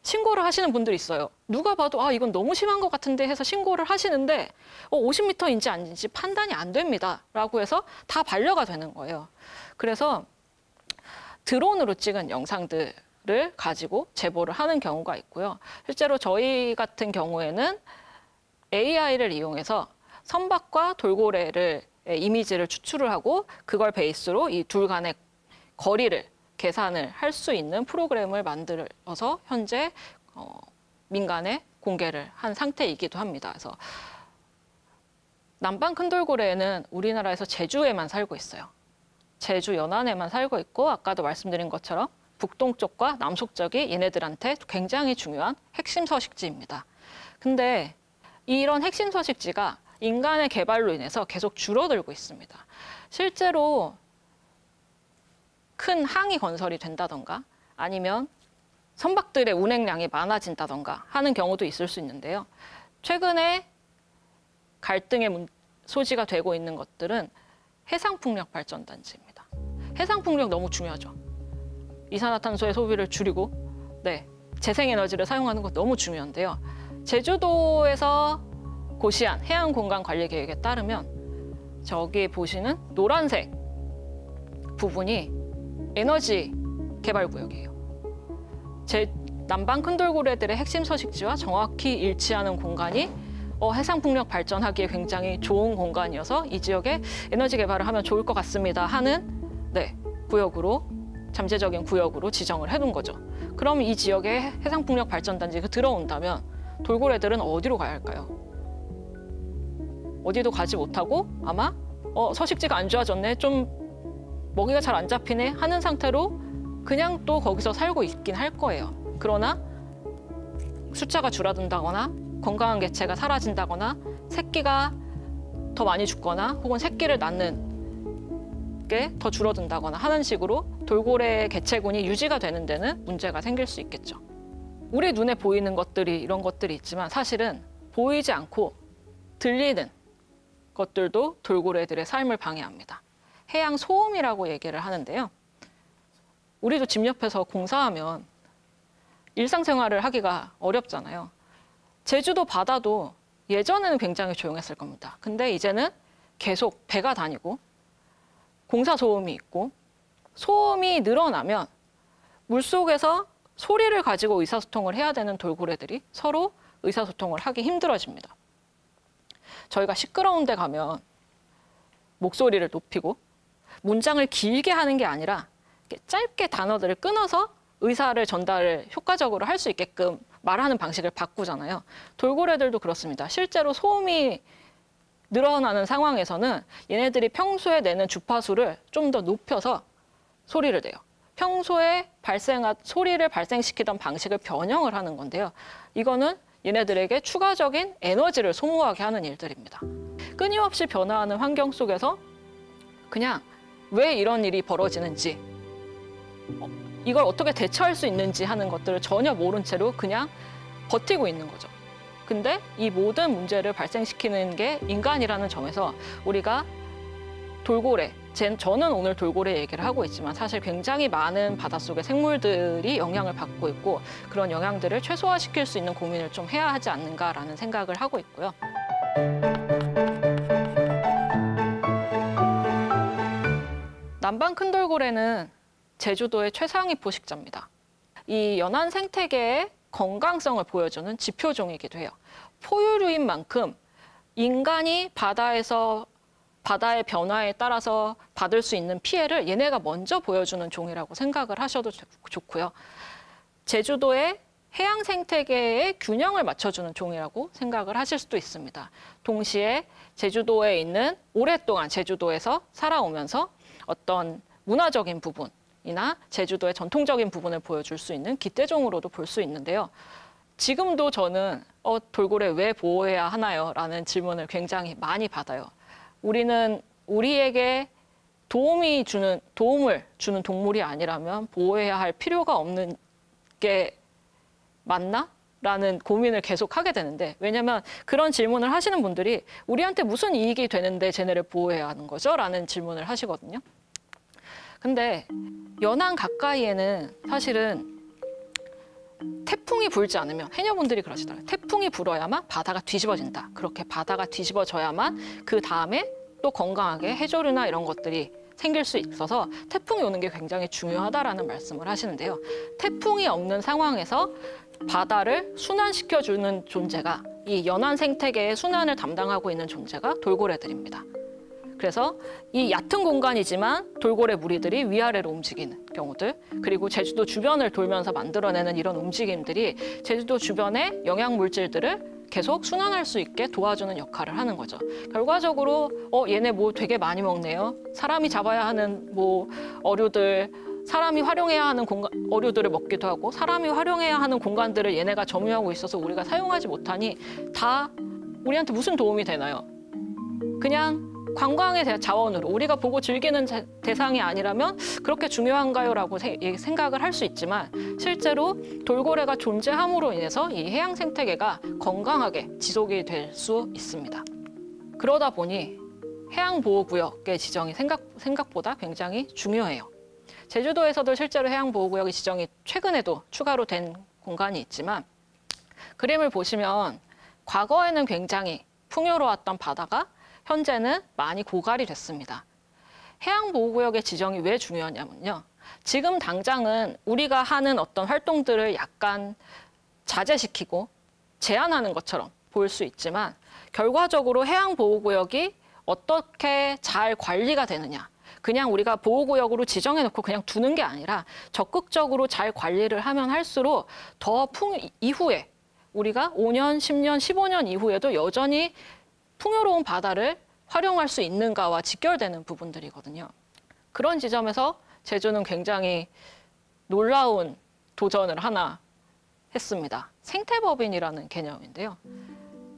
S3: 신고를 하시는 분들이 있어요. 누가 봐도 이건 너무 심한 것 같은데 해서 신고를 하시는데 50m인지 아닌지 판단이 안 됩니다. 라고 해서 다 반려가 되는 거예요. 그래서 드론으로 찍은 영상들을 가지고 제보를 하는 경우가 있고요. 실제로 저희 같은 경우에는 AI를 이용해서 선박과 돌고래를 이미지를 추출을 하고 그걸 베이스로 이 둘 간의 거리를 계산을 할 수 있는 프로그램을 만들어서 현재 민간에 공개를 한 상태이기도 합니다. 그래서 남방 큰돌고래는 우리나라에서 제주에만 살고 있어요. 제주 연안에만 살고 있고 아까도 말씀드린 것처럼 북동쪽과 남서쪽이 얘네들한테 굉장히 중요한 핵심 서식지입니다. 근데 이런 핵심 서식지가 인간의 개발로 인해서 계속 줄어들고 있습니다. 실제로 큰 항이 건설이 된다던가 아니면 선박들의 운행량이 많아진다던가 하는 경우도 있을 수 있는데요. 최근에 갈등의 소지가 되고 있는 것들은 해상풍력 발전단지입니다. 해상풍력 너무 중요하죠. 이산화탄소의 소비를 줄이고 재생에너지를 사용하는 것 너무 중요한데요. 제주도에서 고시한 해양공간관리계획에 따르면 저기 보시는 노란색 부분이 에너지 개발구역이에요. 남방 큰돌고래들의 핵심 서식지와 정확히 일치하는 공간이 해상풍력 발전하기에 굉장히 좋은 공간이어서 이 지역에 에너지 개발을 하면 좋을 것 같습니다 하는 구역으로 잠재적인 구역으로 지정을 해둔 거죠. 그럼 이 지역에 해상풍력 발전단지가 들어온다면 돌고래들은 어디로 가야 할까요? 어디도 가지 못하고 아마 서식지가 안 좋아졌네, 좀 먹이가 잘 안 잡히네 하는 상태로 그냥 또 거기서 살고 있긴 할 거예요. 그러나 숫자가 줄어든다거나 건강한 개체가 사라진다거나 새끼가 더 많이 죽거나 혹은 새끼를 낳는 게 더 줄어든다거나 하는 식으로 돌고래 개체군이 유지가 되는 데는 문제가 생길 수 있겠죠. 우리 눈에 보이는 것들이 이런 것들이 있지만 사실은 보이지 않고 들리는 것들도 돌고래들의 삶을 방해합니다. 해양 소음이라고 얘기를 하는데요. 우리도 집 옆에서 공사하면 일상생활을 하기가 어렵잖아요. 제주도 바다도 예전에는 굉장히 조용했을 겁니다. 근데 이제는 계속 배가 다니고 공사 소음이 있고 소음이 늘어나면 물속에서 소리를 가지고 의사소통을 해야 되는 돌고래들이 서로 의사소통을 하기 힘들어집니다. 저희가 시끄러운 데 가면 목소리를 높이고 문장을 길게 하는 게 아니라 짧게 단어들을 끊어서 의사를 전달을 효과적으로 할 수 있게끔 말하는 방식을 바꾸잖아요. 돌고래들도 그렇습니다. 실제로 소음이 늘어나는 상황에서는 얘네들이 평소에 내는 주파수를 좀 더 높여서 소리를 내요. 평소에 소리를 발생시키던 방식을 변형을 하는 건데요. 이거는 얘네들에게 추가적인 에너지를 소모하게 하는 일들입니다. 끊임없이 변화하는 환경 속에서 그냥 왜 이런 일이 벌어지는지 이걸 어떻게 대처할 수 있는지 하는 것들을 전혀 모른 채로 그냥 버티고 있는 거죠. 근데 이 모든 문제를 발생시키는 게 인간이라는 점에서 우리가 돌고래, 저는 오늘 돌고래 얘기를 하고 있지만 사실 굉장히 많은 바닷속의 생물들이 영향을 받고 있고 그런 영향들을 최소화시킬 수 있는 고민을 좀 해야 하지 않는가라는 생각을 하고 있고요. 남방 큰돌고래는 제주도의 최상위 포식자입니다. 이 연안 생태계의 건강성을 보여주는 지표종이기도 해요. 포유류인 만큼 인간이 바다의 변화에 따라서 받을 수 있는 피해를 얘네가 먼저 보여주는 종이라고 생각을 하셔도 좋고요. 제주도의 해양 생태계의 균형을 맞춰주는 종이라고 생각을 하실 수도 있습니다. 동시에 제주도에 있는 오랫동안 제주도에서 살아오면서 어떤 문화적인 부분이나 제주도의 전통적인 부분을 보여줄 수 있는 기대종으로도 볼 수 있는데요. 지금도 저는 돌고래 왜 보호해야 하나요? 라는 질문을 굉장히 많이 받아요. 우리는 우리에게 도움을 주는 동물이 아니라면 보호해야 할 필요가 없는 게 맞나? 라는 고민을 계속 하게 되는데 왜냐하면 그런 질문을 하시는 분들이 우리한테 무슨 이익이 되는데 쟤네를 보호해야 하는 거죠? 라는 질문을 하시거든요. 근데 연안 가까이에는 사실은 태풍이 불지 않으면 해녀분들이 그러시더라고요. 태풍이 불어야만 바다가 뒤집어진다. 그렇게 바다가 뒤집어져야만 그 다음에 또 건강하게 해조류나 이런 것들이 생길 수 있어서 태풍이 오는 게 굉장히 중요하다라는 말씀을 하시는데요. 태풍이 없는 상황에서 바다를 순환시켜주는 존재가 이 연안 생태계의 순환을 담당하고 있는 존재가 돌고래들입니다. 그래서 이 얕은 공간이지만 돌고래 무리들이 위아래로 움직이는 경우들 그리고 제주도 주변을 돌면서 만들어내는 이런 움직임들이 제주도 주변의 영양 물질들을 계속 순환할 수 있게 도와주는 역할을 하는 거죠. 결과적으로 얘네 뭐 되게 많이 먹네요. 사람이 잡아야 하는 뭐 어류들, 사람이 활용해야 하는 어류들을 먹기도 하고 사람이 활용해야 하는 공간들을 얘네가 점유하고 있어서 우리가 사용하지 못하니 다 우리한테 무슨 도움이 되나요? 그냥 관광의 자원으로 우리가 보고 즐기는 대상이 아니라면 그렇게 중요한가요? 라고 생각을 할 수 있지만 실제로 돌고래가 존재함으로 인해서 이 해양 생태계가 건강하게 지속이 될 수 있습니다. 그러다 보니 해양보호구역의 지정이 생각보다 굉장히 중요해요. 제주도에서도 실제로 해양보호구역의 지정이 최근에도 추가로 된 공간이 있지만 그림을 보시면 과거에는 굉장히 풍요로웠던 바다가 현재는 많이 고갈이 됐습니다. 해양보호구역의 지정이 왜 중요하냐면요. 지금 당장은 우리가 하는 어떤 활동들을 약간 자제시키고 제한하는 것처럼 보일 수 있지만 결과적으로 해양보호구역이 어떻게 잘 관리가 되느냐. 그냥 우리가 보호구역으로 지정해놓고 그냥 두는 게 아니라 적극적으로 잘 관리를 하면 할수록 더 이후에 우리가 5년, 10년, 15년 이후에도 여전히 풍요로운 바다를 활용할 수 있는가와 직결되는 부분들이거든요. 그런 지점에서 제주는 굉장히 놀라운 도전을 하나 했습니다. 생태법인이라는 개념인데요.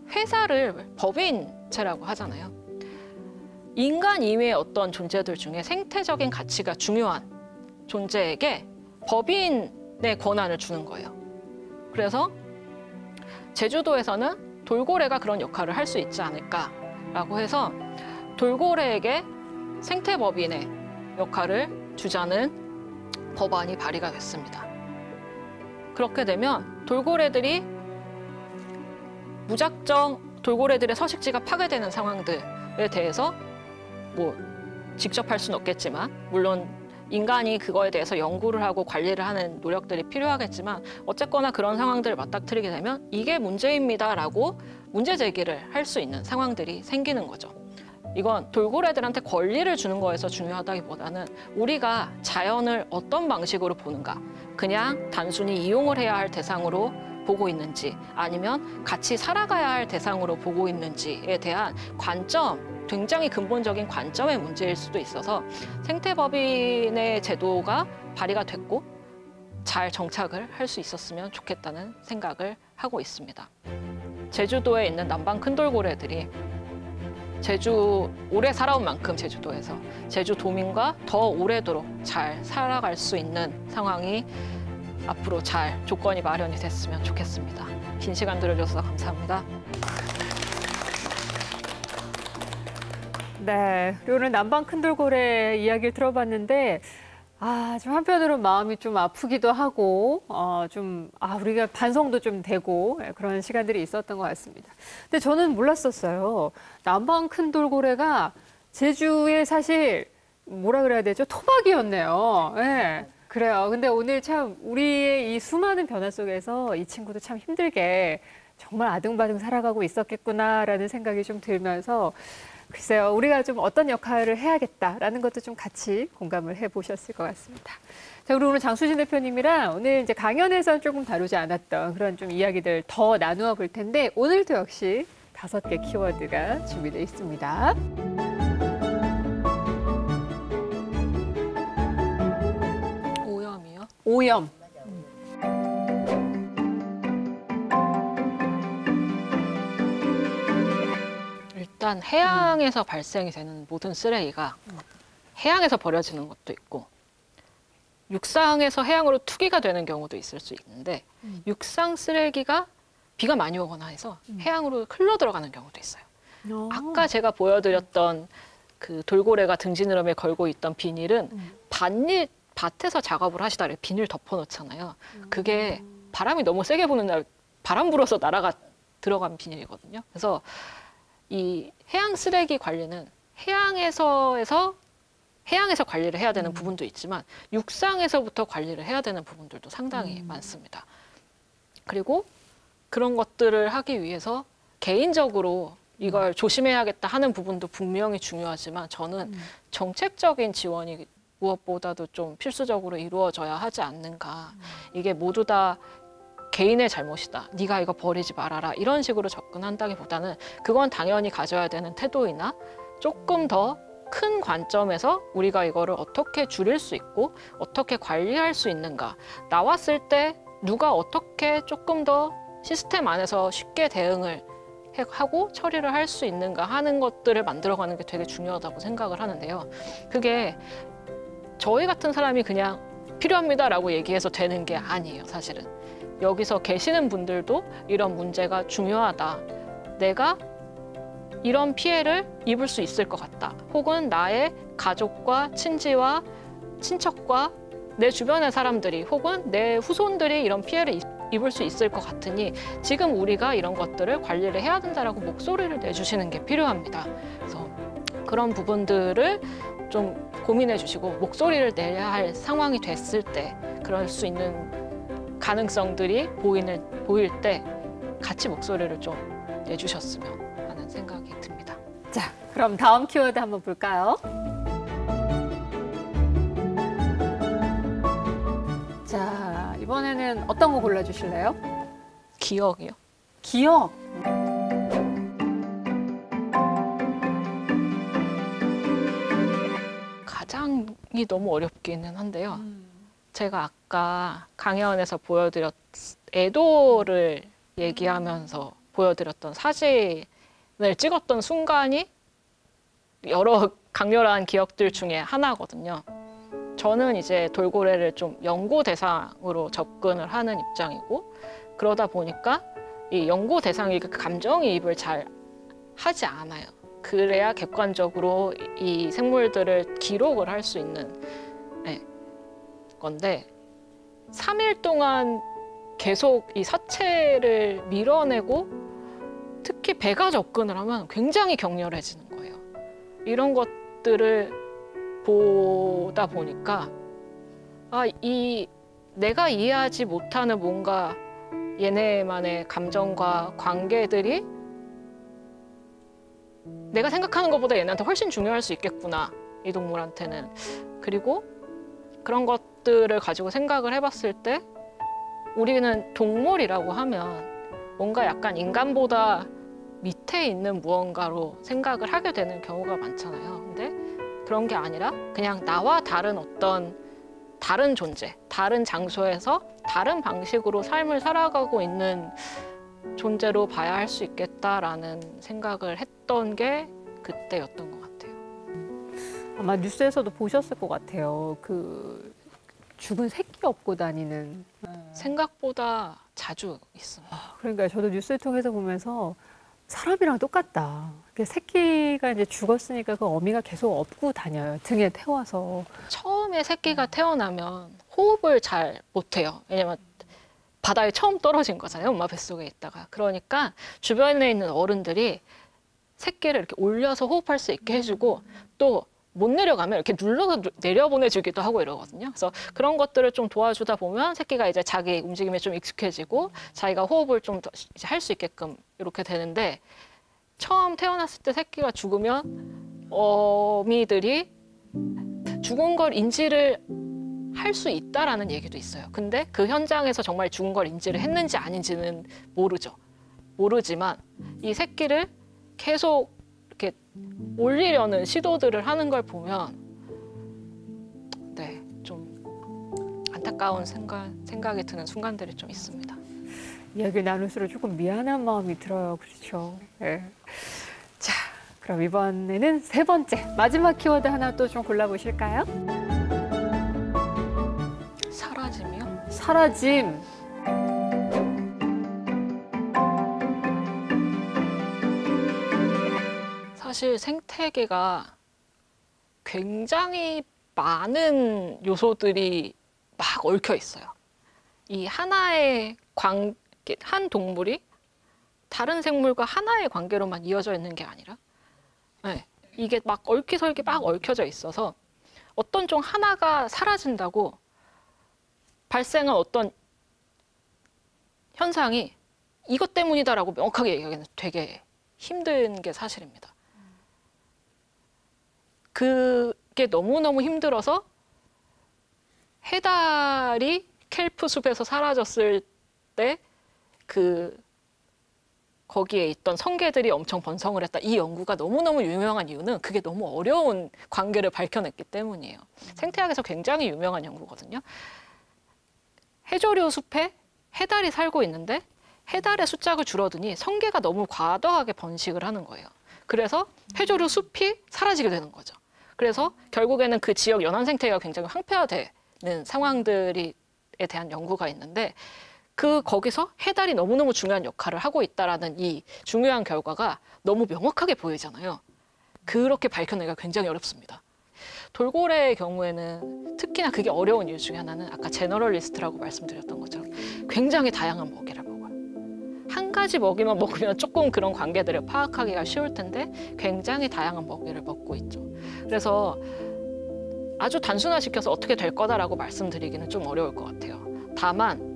S3: 회사를 법인체라고 하잖아요. 인간 이외의 어떤 존재들 중에 생태적인 가치가 중요한 존재에게 법인의 권한을 주는 거예요. 그래서 제주도에서는 돌고래가 그런 역할을 할 수 있지 않을까라고 해서 돌고래에게 생태법인의 역할을 주자는 법안이 발의가 됐습니다. 그렇게 되면 돌고래들이 무작정 돌고래들의 서식지가 파괴되는 상황들에 대해서 뭐 직접 할 수는 없겠지만 물론 인간이 그거에 대해서 연구를 하고 관리를 하는 노력들이 필요하겠지만 어쨌거나 그런 상황들을 맞닥뜨리게 되면 이게 문제입니다라고 문제 제기를 할 수 있는 상황들이 생기는 거죠. 이건 돌고래들한테 권리를 주는 거에서 중요하다기보다는 우리가 자연을 어떤 방식으로 보는가, 그냥 단순히 이용을 해야 할 대상으로 보고 있는지 아니면 같이 살아가야 할 대상으로 보고 있는지에 대한 관점, 굉장히 근본적인 관점의 문제일 수도 있어서 생태법인의 제도가 발의가 됐고 잘 정착을 할 수 있었으면 좋겠다는 생각을 하고 있습니다. 제주도에 있는 남방 큰돌고래들이 오래 살아온 만큼 제주도에서 제주도민과 더 오래도록 잘 살아갈 수 있는 상황이 앞으로 잘 조건이 마련이 됐으면 좋겠습니다. 긴 시간 들어줘서 감사합니다.
S1: 네, 오늘 남방 큰돌고래 이야기를 들어봤는데 좀 한편으로는 마음이 좀 아프기도 하고 우리가 반성도 좀 되고 그런 시간들이 있었던 것 같습니다. 근데 저는 몰랐었어요. 남방 큰돌고래가 제주의 사실 뭐라 그래야 되죠? 토박이었네요. 네, 그래요. 근데 오늘 참 우리의 이 수많은 변화 속에서 이 친구도 참 힘들게 정말 아등바등 살아가고 있었겠구나라는 생각이 좀 들면서 글쎄요, 우리가 좀 어떤 역할을 해야겠다라는 것도 좀 같이 공감을 해보셨을 것 같습니다. 자, 그리고 오늘 장수진 대표님이랑 오늘 이제 강연에서는 조금 다루지 않았던 그런 좀 이야기들 더 나누어 볼 텐데 오늘도 역시 5개 키워드가 준비되어 있습니다.
S3: 오염이요?
S1: 오염.
S3: 일단 해양에서 발생이 되는 모든 쓰레기가 해양에서 버려지는 것도 있고 육상에서 해양으로 투기가 되는 경우도 있을 수 있는데 육상 쓰레기가 비가 많이 오거나 해서 해양으로 흘러 들어가는 경우도 있어요. 아까 제가 보여드렸던 그 돌고래가 등지느러미에 걸고 있던 비닐은 밭에서 작업을 하시다가 비닐 덮어놓잖아요. 그게 바람이 너무 세게 부는 날 바람 불어서 들어간 비닐이거든요. 그래서 이 해양 쓰레기 관리는 해양에서 관리를 해야 되는 부분도 있지만 육상에서부터 관리를 해야 되는 부분들도 상당히 많습니다. 그리고 그런 것들을 하기 위해서 개인적으로 이걸 조심해야겠다 하는 부분도 분명히 중요하지만 저는 정책적인 지원이 무엇보다도 좀 필수적으로 이루어져야 하지 않는가. 이게 모두 다 개인의 잘못이다. 네가 이거 버리지 말아라. 이런 식으로 접근한다기보다는 그건 당연히 가져야 되는 태도이나 조금 더 큰 관점에서 우리가 이거를 어떻게 줄일 수 있고 어떻게 관리할 수 있는가. 나왔을 때 누가 어떻게 조금 더 시스템 안에서 쉽게 대응을 하고 처리를 할 수 있는가 하는 것들을 만들어가는 게 되게 중요하다고 생각을 하는데요. 그게 저희 같은 사람이 그냥 필요합니다라고 얘기해서 되는 게 아니에요, 사실은. 여기서 계시는 분들도 이런 문제가 중요하다. 내가 이런 피해를 입을 수 있을 것 같다. 혹은 나의 가족과 친지와 친척과 내 주변의 사람들이 혹은 내 후손들이 이런 피해를 입을 수 있을 것 같으니 지금 우리가 이런 것들을 관리를 해야 된다라고 목소리를 내주시는 게 필요합니다. 그래서 그런 부분들을 좀 고민해 주시고 목소리를 내야 할 상황이 됐을 때 그럴 수 있는 가능성들이 보일 때 같이 목소리를 좀 내주셨으면 하는 생각이 듭니다.
S1: 자, 그럼 다음 키워드 한번 볼까요? 자, 이번에는 어떤 거 골라주실래요?
S3: 기억이요.
S1: 기억.
S3: 가장이 너무 어렵기는 한데요. 제가 아까 강연에서 보여드렸 애도를 얘기하면서 보여드렸던 사진을 찍었던 순간이 여러 강렬한 기억들 중에 하나거든요. 저는 이제 돌고래를 좀 연구 대상으로 접근을 하는 입장이고 그러다 보니까 이 연구 대상이 그 감정이입을 잘 하지 않아요. 그래야 객관적으로 이 생물들을 기록을 할 수 있는 건데 3일 동안 계속 이 사체를 밀어내고 특히 배가 접근을 하면 굉장히 격렬해지는 거예요. 이런 것들을 보다 보니까 내가 이해하지 못하는 뭔가 얘네만의 감정과 관계들이 내가 생각하는 것보다 얘네한테 훨씬 중요할 수 있겠구나, 이 동물한테는. 그리고 그런 것들을 가지고 생각을 해봤을 때 우리는 동물이라고 하면 뭔가 약간 인간보다 밑에 있는 무언가로 생각을 하게 되는 경우가 많잖아요. 근데 그런 게 아니라 그냥 나와 다른 어떤 다른 존재, 다른 장소에서 다른 방식으로 삶을 살아가고 있는 존재로 봐야 할 수 있겠다라는 생각을 했던 게 그때였던 것 같아요.
S1: 아마 뉴스에서도 보셨을 것 같아요. 그 죽은 새끼 업고 다니는.
S3: 생각보다 자주 있습니다.
S1: 그러니까 저도 뉴스를 통해서 보면서 사람이랑 똑같다. 새끼가 이제 죽었으니까 그 어미가 계속 업고 다녀요. 등에 태워서.
S3: 처음에 새끼가 태어나면 호흡을 잘 못해요. 왜냐면 바다에 처음 떨어진 거잖아요. 엄마 뱃속에 있다가. 그러니까 주변에 있는 어른들이 새끼를 이렇게 올려서 호흡할 수 있게 해주고 또 못 내려가면 이렇게 눌러서 내려보내주기도 하고 이러거든요. 그래서 그런 것들을 좀 도와주다 보면 새끼가 이제 자기 움직임에 좀 익숙해지고 자기가 호흡을 좀 더 할 수 있게끔 이렇게 되는데 처음 태어났을 때 새끼가 죽으면 어미들이 죽은 걸 인지를 할 수 있다라는 얘기도 있어요. 근데 그 현장에서 정말 죽은 걸 인지를 했는지 아닌지는 모르죠. 모르지만 이 새끼를 계속 이렇게 올리려는 시도들을 하는 걸 보면 좀 안타까운 생각이 드는 순간들이 좀 있습니다.
S1: 이야기를 나눌수록 조금 미안한 마음이 들어요. 그렇죠. 네. 자, 그럼 이번에는 세 번째, 마지막 키워드 하나 또 좀 골라보실까요?
S3: 사라짐이요?
S1: 사라짐.
S3: 사실 생태계가 굉장히 많은 요소들이 막 얽혀 있어요. 이 하나의 한 동물이 다른 생물과 하나의 관계로만 이어져 있는 게 아니라 이게 막 얽히설기 막 얽혀져 있어서 어떤 종 하나가 사라진다고 발생한 어떤 현상이 이것 때문이다라고 명확하게 얘기하기는 되게 힘든 게 사실입니다. 그게 너무너무 힘들어서 해달이 켈프 숲에서 사라졌을 때 거기에 있던 성게들이 엄청 번성을 했다. 이 연구가 너무너무 유명한 이유는 그게 너무 어려운 관계를 밝혀냈기 때문이에요. 생태학에서 굉장히 유명한 연구거든요. 해조류 숲에 해달이 살고 있는데 해달의 숫자가 줄어드니 성게가 너무 과도하게 번식을 하는 거예요. 그래서 해조류 숲이 사라지게 되는 거죠. 그래서 결국에는 그 지역 연안 생태계가 굉장히 황폐화되는 상황들에 대한 연구가 있는데 거기서 해달이 너무너무 중요한 역할을 하고 있다라는 이 중요한 결과가 너무 명확하게 보이잖아요. 그렇게 밝혀내기가 굉장히 어렵습니다. 돌고래의 경우에는 특히나 그게 어려운 이유 중에 하나는 아까 제너럴리스트라고 말씀드렸던 것처럼 굉장히 다양한 먹이를 먹어요. 한 가지 먹이만 먹으면 조금 그런 관계들을 파악하기가 쉬울 텐데 굉장히 다양한 먹이를 먹고 있죠. 그래서 아주 단순화시켜서 어떻게 될 거다라고 말씀드리기는 좀 어려울 것 같아요. 다만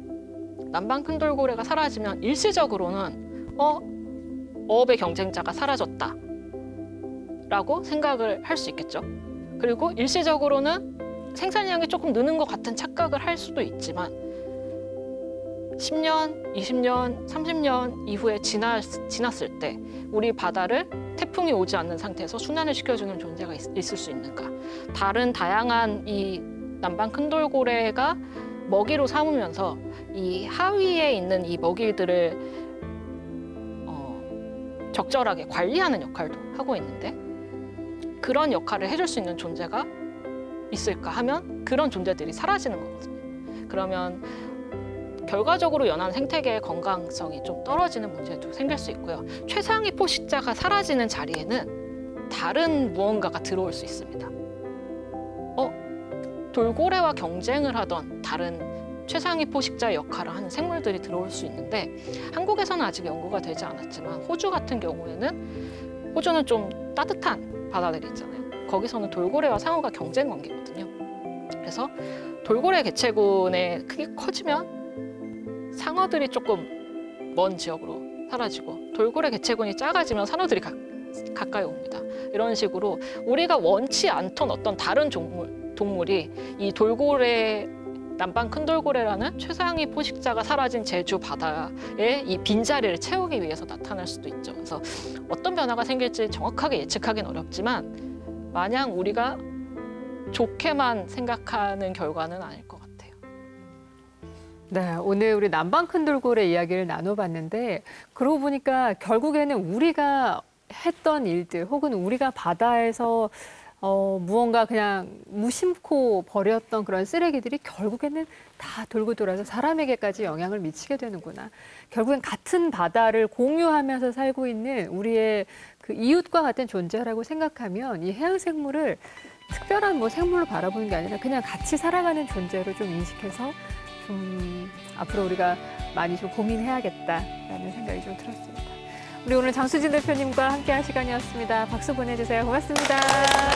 S3: 남방 큰돌고래가 사라지면 일시적으로는 어업의 경쟁자가 사라졌다라고 생각을 할 수 있겠죠. 그리고 일시적으로는 생산량이 조금 느는 것 같은 착각을 할 수도 있지만 10년, 20년, 30년 이후에 지났을 때 우리 바다를 태풍이 오지 않는 상태에서 순환을 시켜주는 존재가 있을 수 있는가. 다른 다양한 이 남방 큰돌고래가 먹이로 삼으면서 이 하위에 있는 이 먹이들을 적절하게 관리하는 역할도 하고 있는데 그런 역할을 해줄 수 있는 존재가 있을까 하면 그런 존재들이 사라지는 거거든요. 그러면 결과적으로 연안 생태계의 건강성이 좀 떨어지는 문제도 생길 수 있고요. 최상위 포식자가 사라지는 자리에는 다른 무언가가 들어올 수 있습니다. 돌고래와 경쟁을 하던 다른 최상위 포식자의 역할을 하는 생물들이 들어올 수 있는데 한국에서는 아직 연구가 되지 않았지만 호주 같은 경우에는 호주는 좀 따뜻한 바다들이 있잖아요. 거기서는 돌고래와 상어가 경쟁 관계거든요. 그래서 돌고래 개체군의 크게 커지면 상어들이 조금 먼 지역으로 사라지고 돌고래 개체군이 작아지면 상어들이 가까이 옵니다. 이런 식으로 우리가 원치 않던 어떤 다른 동물이 이 남방 큰돌고래라는 최상위 포식자가 사라진 제주 바다의 이 빈자리를 채우기 위해서 나타날 수도 있죠. 그래서 어떤 변화가 생길지 정확하게 예측하기는 어렵지만 마냥 우리가 좋게만 생각하는 결과는 아닐 것 같아요.
S1: 네, 오늘 우리 남방 큰돌고래 이야기를 나눠봤는데 그러고 보니까 결국에는 우리가 했던 일들 혹은 우리가 바다에서 무언가 그냥 무심코 버렸던 그런 쓰레기들이 결국에는 다 돌고 돌아서 사람에게까지 영향을 미치게 되는구나. 결국엔 같은 바다를 공유하면서 살고 있는 우리의 그 이웃과 같은 존재라고 생각하면 이 해양생물을 특별한 생물로 바라보는 게 아니라 그냥 같이 살아가는 존재로 좀 인식해서 좀 앞으로 우리가 많이 좀 고민해야겠다라는 생각이 좀 들었습니다. 우리 오늘 장수진 대표님과 함께한 시간이었습니다. 박수 보내주세요. 고맙습니다.